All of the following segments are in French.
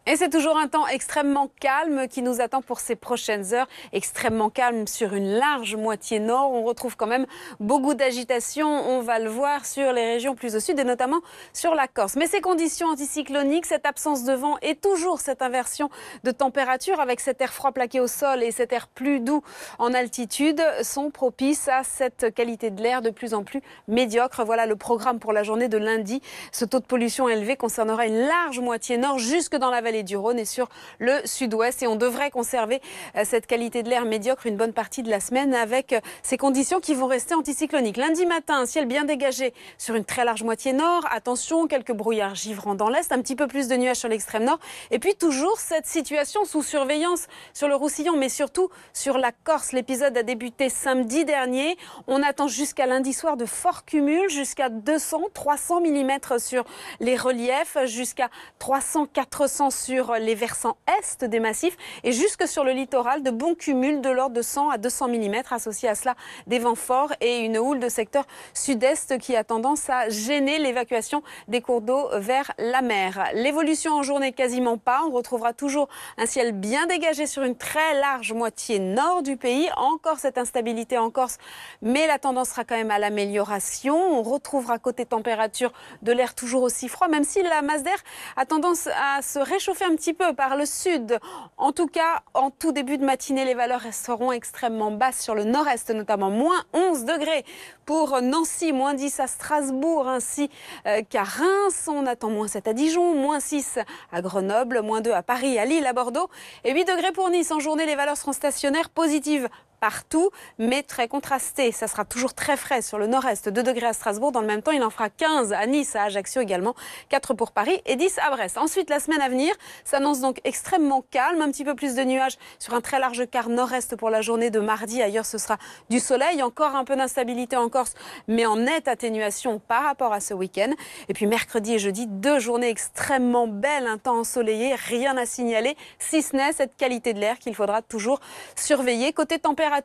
Et c'est toujours un temps extrêmement calme qui nous attend pour ces prochaines heures. Extrêmement calme sur une large moitié nord. On retrouve quand même beaucoup d'agitation. On va le voir sur les régions plus au sud et notamment sur la Corse. Mais ces conditions anticycloniques, cette absence de vent et toujours cette inversion de température avec cet air froid plaqué au sol et cet air plus doux en altitude sont propices à cette qualité de l'air de plus en plus médiocre. Voilà le programme pour la journée de lundi. Ce taux de pollution élevé concernera une large moitié nord jusque dans la vallée du Rhône et sur le sud-ouest. Et on devrait conserver cette qualité de l'air médiocre une bonne partie de la semaine avec ces conditions qui vont rester anticycloniques. Lundi matin, un ciel bien dégagé sur une très large moitié nord. Attention, quelques brouillards givrants dans l'est, un petit peu plus de nuages sur l'extrême nord. Et puis toujours cette situation sous surveillance sur le Roussillon, mais surtout sur la Corse. L'épisode a débuté samedi dernier. On attend jusqu'à lundi soir de forts cumuls, jusqu'à 200-300 mm sur les reliefs, jusqu'à 300-400 sur les versants est des massifs et jusque sur le littoral, de bons cumuls de l'ordre de 100 à 200 mm, associés à cela des vents forts et une houle de secteur sud-est qui a tendance à gêner l'évacuation des cours d'eau vers la mer. L'évolution en journée, quasiment pas. On retrouvera toujours un ciel bien dégagé sur une très large moitié nord du pays. Encore cette instabilité en Corse, mais la tendance sera quand même à l'amélioration. On retrouvera côté température de l'air toujours aussi froid, même si la masse d'air a tendance à se réchauffer un petit peu par le sud. En tout cas, en tout début de matinée, les valeurs resteront extrêmement basses sur le nord-est, notamment moins 11 degrés pour Nancy, moins 10 à Strasbourg, ainsi qu'à Reims. On attend moins 7 à Dijon, moins 6 à Grenoble, moins 2 à Paris, à Lille, à Bordeaux et 8 degrés pour Nice. En journée, les valeurs seront stationnaires positives partout, mais très contrasté. Ça sera toujours très frais sur le nord-est, 2 degrés à Strasbourg. Dans le même temps, il en fera 15 à Nice, à Ajaccio également, 4 pour Paris et 10 à Brest. Ensuite, la semaine à venir s'annonce donc extrêmement calme, un petit peu plus de nuages sur un très large quart nord-est pour la journée de mardi. Ailleurs, ce sera du soleil, encore un peu d'instabilité en Corse, mais en nette atténuation par rapport à ce week-end. Et puis mercredi et jeudi, 2 journées extrêmement belles, un temps ensoleillé, rien à signaler, si ce n'est cette qualité de l'air qu'il faudra toujours surveiller. Côté température,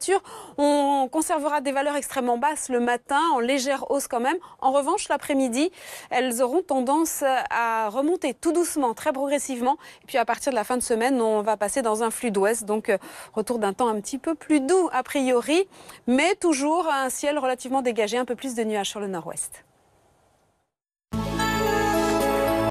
on conservera des valeurs extrêmement basses le matin, en légère hausse quand même. En revanche, l'après-midi, elles auront tendance à remonter tout doucement, très progressivement. Et puis à partir de la fin de semaine, on va passer dans un flux d'ouest, donc retour d'un temps un petit peu plus doux a priori, mais toujours un ciel relativement dégagé, un peu plus de nuages sur le nord-ouest.